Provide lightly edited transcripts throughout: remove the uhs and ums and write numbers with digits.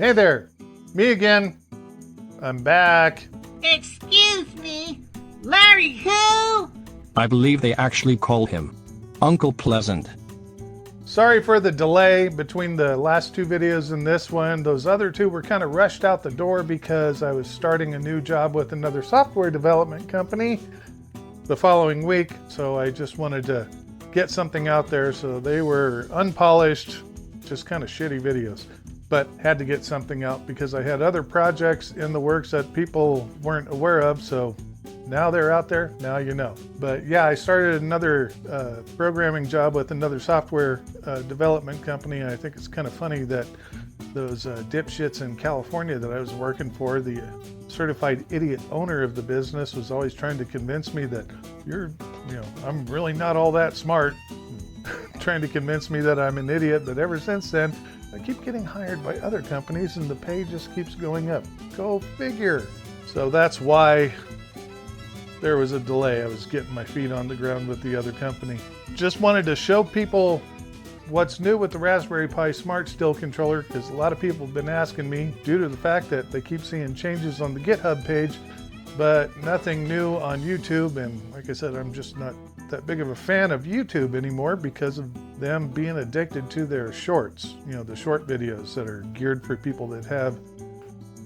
Hey there, me again. I'm back. Excuse me, Larry who? I believe they actually call him Uncle Pleasant. Sorry for the delay between the last two videos and this one. Those other two were kind of rushed out the door because I was starting a new job with another software development company the following week. So I just wanted to get something out there. So they were unpolished, just kind of shitty videos, but had to get something out because I had other projects in the works that people weren't aware of. So now they're out there, now you know. But yeah, I started another programming job with another software development company. And I think it's kind of funny that those dipshits in California that I was working for, the certified idiot owner of the business, was always trying to convince me that I'm really not all that smart, trying to convince me that I'm an idiot. But ever since then, I keep getting hired by other companies and the pay just keeps going up. Go figure. So that's why there was a delay. I was getting my feet on the ground with the other company. Just wanted to show people what's new with the Raspberry Pi Smart Still controller, because a lot of people have been asking me due to the fact that they keep seeing changes on the GitHub page, but nothing new on YouTube. And like I said, I'm just not that big of a fan of YouTube anymore because of them being addicted to their shorts, the short videos that are geared for people that have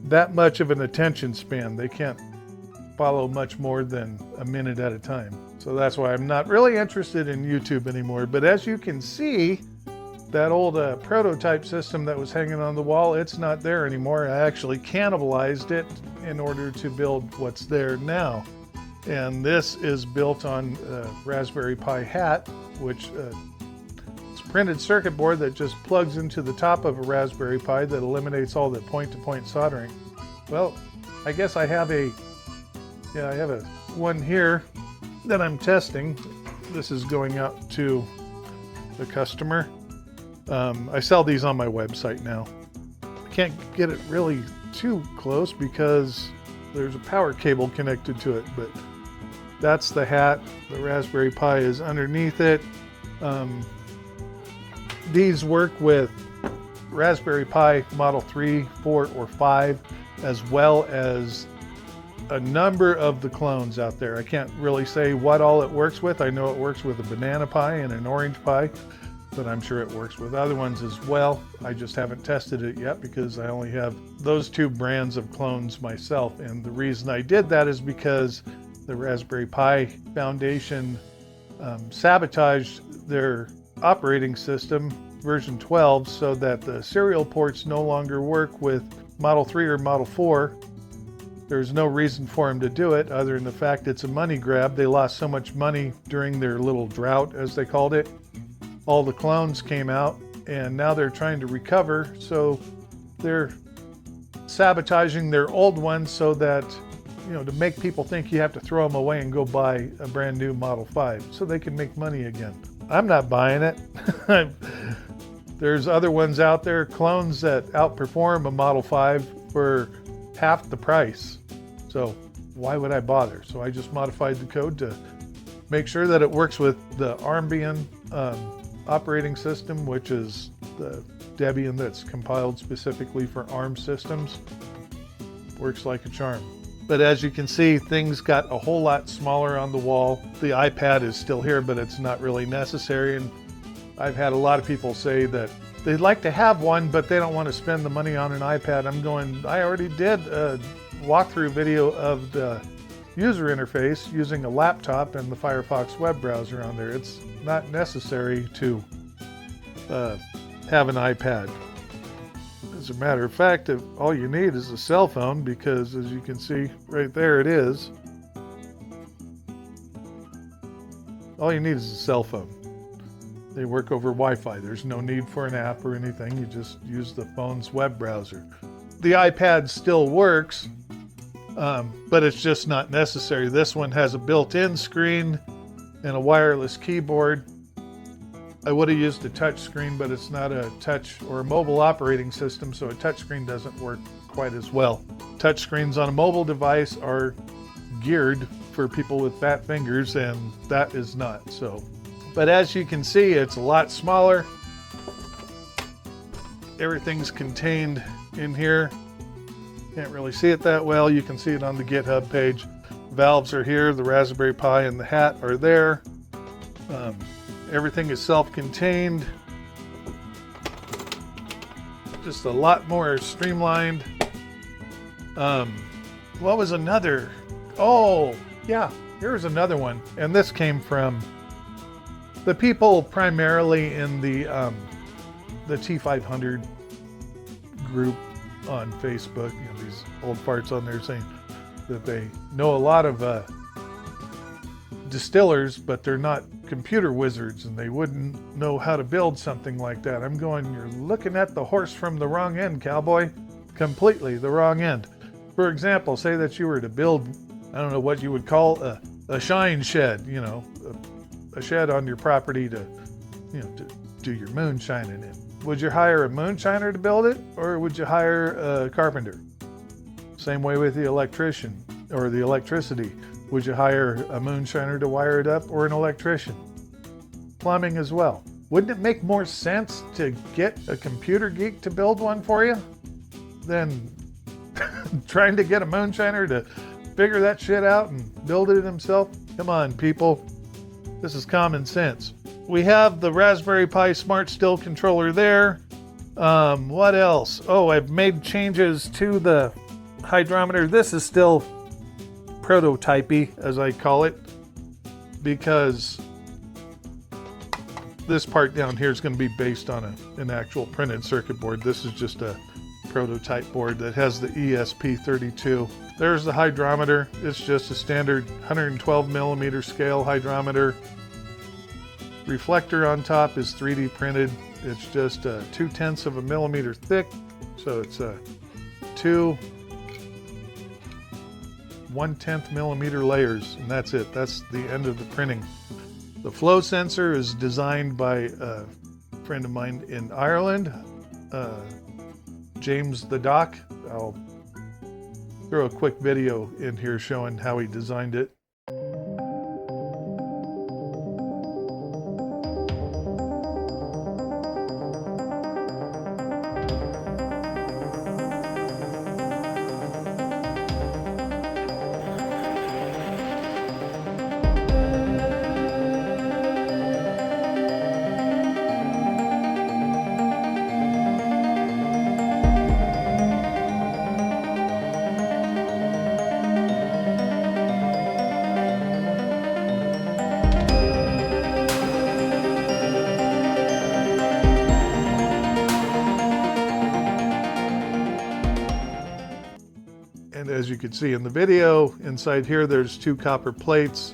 that much of an attention span. They can't follow much more than a minute at a time. So that's why I'm not really interested in YouTube anymore. But as you can see, that old prototype system that was hanging on the wall, it's not there anymore. I actually cannibalized it in order to build what's there now. And this is built on Raspberry Pi Hat, which it's a printed circuit board that just plugs into the top of a Raspberry Pi that eliminates all the point-to-point soldering. Well, I guess I have a one here that I'm testing. This is going out to the customer. I sell these on my website now. I can't get it really too close because there's a power cable connected to it, but that's the hat. The Raspberry Pi is underneath it. These work with Raspberry Pi Model 3, 4, or 5, as well as a number of the clones out there. I can't really say what all it works with. I know it works with a banana Pi and an orange Pi, but I'm sure it works with other ones as well. I just haven't tested it yet because I only have those two brands of clones myself. And the reason I did that is because the Raspberry Pi Foundation sabotaged their operating system, version 12, so that the serial ports no longer work with Model 3 or Model 4. There's no reason for them to do it other than the fact it's a money grab. They lost so much money during their little drought, as they called it. All the clones came out and now they're trying to recover. So they're sabotaging their old ones so that, to make people think you have to throw them away and go buy a brand new Model 5 so they can make money again. I'm not buying it. There's other ones out there, clones that outperform a Model 5 for half the price. So why would I bother? So I just modified the code to make sure that it works with the Armbian operating system, which is the Debian that's compiled specifically for ARM systems. Works like a charm. But as you can see, things got a whole lot smaller on the wall. The iPad is still here, but it's not really necessary. And I've had a lot of people say that they'd like to have one, but they don't want to spend the money on an iPad. I'm going, I already did a walkthrough video of the user interface using a laptop and the Firefox web browser on there. It's not necessary to have an iPad. As a matter of fact, all you need is a cell phone, because as you can see right there, it is. All you need is a cell phone. They work over Wi-Fi. There's no need for an app or anything. You just use the phone's web browser. The iPad still works, but it's just not necessary. This one has a built-in screen and a wireless keyboard. I would have used a touch screen, but it's not a touch or a mobile operating system, so a touch screen doesn't work quite as well. Touch screens on a mobile device are geared for people with fat fingers, and that is not so. But as you can see, it's a lot smaller. Everything's contained in here. Can't really see it that well. You can see it on the GitHub page. Valves are here. The Raspberry Pi and the hat are there. Everything is self-contained. Just a lot more streamlined. What was another? Oh, yeah, here's another one. And this came from the people primarily in the T500 group on Facebook. You know, these old farts on there saying that they know a lot of distillers, but they're not computer wizards and they wouldn't know how to build something like that. I'm going, you're looking at the horse from the wrong end, cowboy. Completely the wrong end. For example, say that you were to build, I don't know what you would call a shine shed, you know, a shed on your property to, you know, to do your moonshining in. Would you hire a moonshiner to build it, or would you hire a carpenter? Same way with the electrician or the electricity. Would you hire a moonshiner to wire it up, or an electrician? Plumbing as well. Wouldn't it make more sense to get a computer geek to build one for you than trying to get a moonshiner to figure that shit out and build it himself? Come on, people. This is common sense. We have the Raspberry Pi Smart Still controller there. What else? Oh, I've made changes to the hydrometer. This is still prototypey, as I call it, because this part down here is going to be based on an actual printed circuit board. This is just a prototype board that has the ESP32. There's the hydrometer. It's just a standard 112 millimeter scale hydrometer. Reflector on top is 3D printed. It's just 0.2 of a millimeter thick, so it's two 1/10 millimeter layers, and that's it. That's the end of the printing. The flow sensor is designed by a friend of mine in Ireland, 𝙉𝙊𝙏𝙀. I'll throw a quick video in here showing how he designed it. And as you can see in the video, inside here there's two copper plates.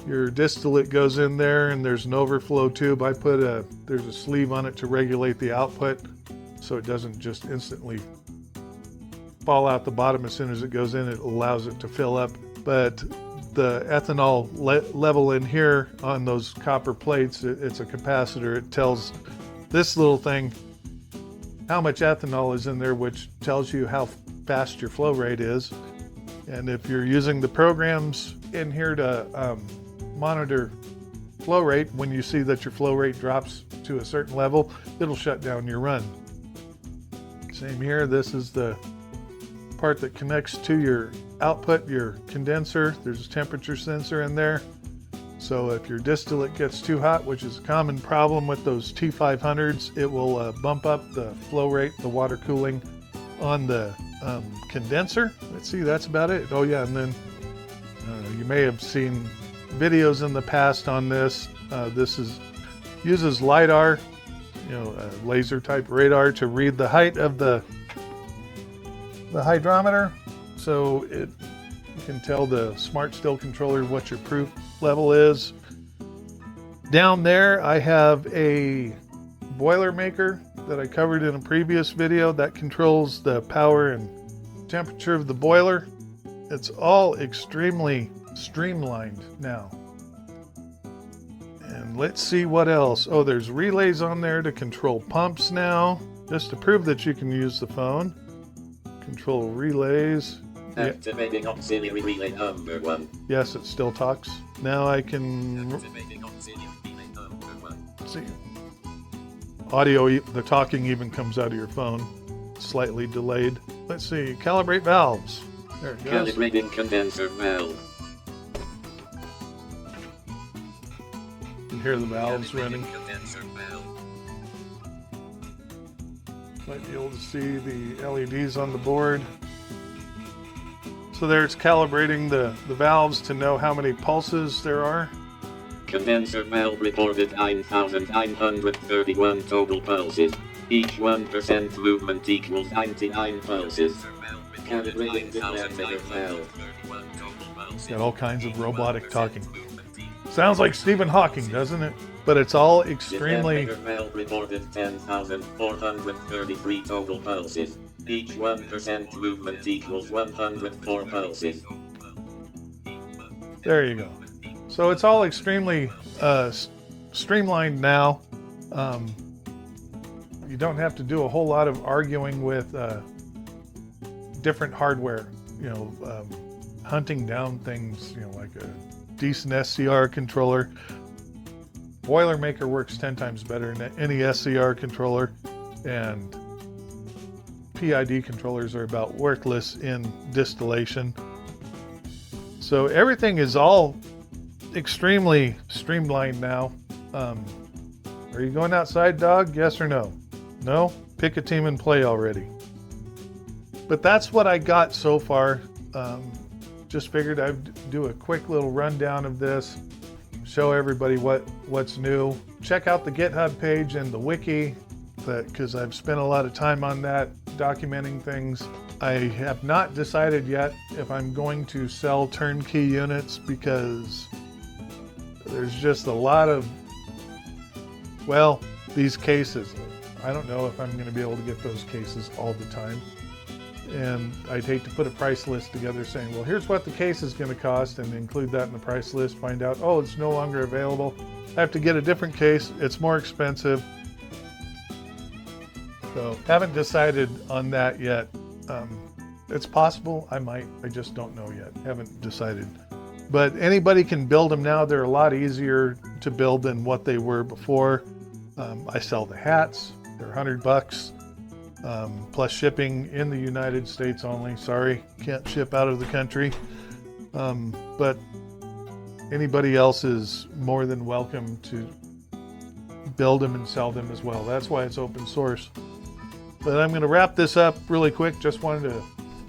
Your distillate goes in there, and there's an overflow tube. There's a sleeve on it to regulate the output, so it doesn't just instantly fall out the bottom as soon as it goes in. It allows it to fill up. But the ethanol level in here on those copper plates, it's a capacitor. It tells this little thing how much ethanol is in there, which tells you how fast your flow rate is. And if you're using the programs in here to monitor flow rate, when you see that your flow rate drops to a certain level, it'll shut down your run. Same here. This is the part that connects to your output, your condenser. There's a temperature sensor in there. So if your distillate gets too hot, which is a common problem with those T500s, it will bump up the flow rate, the water cooling on the condenser. Let's see, that's about it. Oh yeah, and then you may have seen videos in the past on this. This uses LiDAR, laser type radar, to read the height of the hydrometer, so you can tell the Smart Still controller what your proof level is. Down there I have a Boilermaker that I covered in a previous video that controls the power and temperature of the boiler. It's all extremely streamlined now. And let's see what else. Oh, there's relays on there to control pumps now, just to prove that you can use the phone. Control relays. Activating auxiliary relay number 1. Yes, it still talks. Now I can Activating auxiliary relay number 1. see audio. The talking even comes out of your phone. slightly delayed. Let's see, calibrate valves. There it goes. Calibrating condenser valve. You can hear the valves running. Condenser valve. Might be able to see the LEDs on the board. So there it's calibrating the valves to know how many pulses there are. Condenser valve recorded 9,931 total pulses. Each 1% movement equals 99 pulses. Calibrating Boilermaker valve. Got all kinds of robotic talking. Sounds like Stephen Hawking, doesn't it? But it's all extremely... Boilermaker valve recorded 10,433 total pulses. Each 1% movement equals 104 pulses. There you go. So it's all extremely streamlined now. You don't have to do a whole lot of arguing with different hardware, hunting down things, like a decent SCR controller. Boilermaker works 10 times better than any SCR controller, and PID controllers are about worthless in distillation. So everything is all extremely streamlined now. Are you going outside, dog? Yes or no? No? Pick a team and play already. But that's what I got so far. Just figured I'd do a quick little rundown of this, show everybody what's new. Check out the GitHub page and the wiki, because I've spent a lot of time on that, documenting things. I have not decided yet if I'm going to sell turnkey units, because there's just a lot of, these cases. I don't know if I'm going to be able to get those cases all the time. And I'd hate to put a price list together saying, well, here's what the case is going to cost, and include that in the price list, find out, oh, it's no longer available. I have to get a different case. It's more expensive. So haven't decided on that yet. It's possible I might, I just don't know yet. Haven't decided. But anybody can build them now. They're a lot easier to build than what they were before. I sell the hats. They're $100 plus shipping in the United States only. Sorry, can't ship out of the country. But anybody else is more than welcome to build them and sell them as well. That's why it's open source. But I'm going to wrap this up really quick. Just wanted to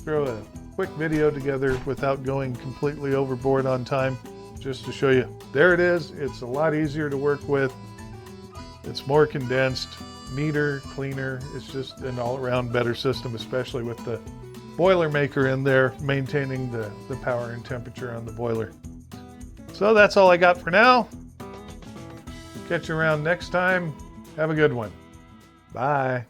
throw a quick video together without going completely overboard on time, just to show you. There it is. It's a lot easier to work with. It's more condensed, neater, cleaner. It's just an all-around better system, especially with the Boilermaker in there, maintaining the power and temperature on the boiler. So that's all I got for now. Catch you around next time. Have a good one. Bye.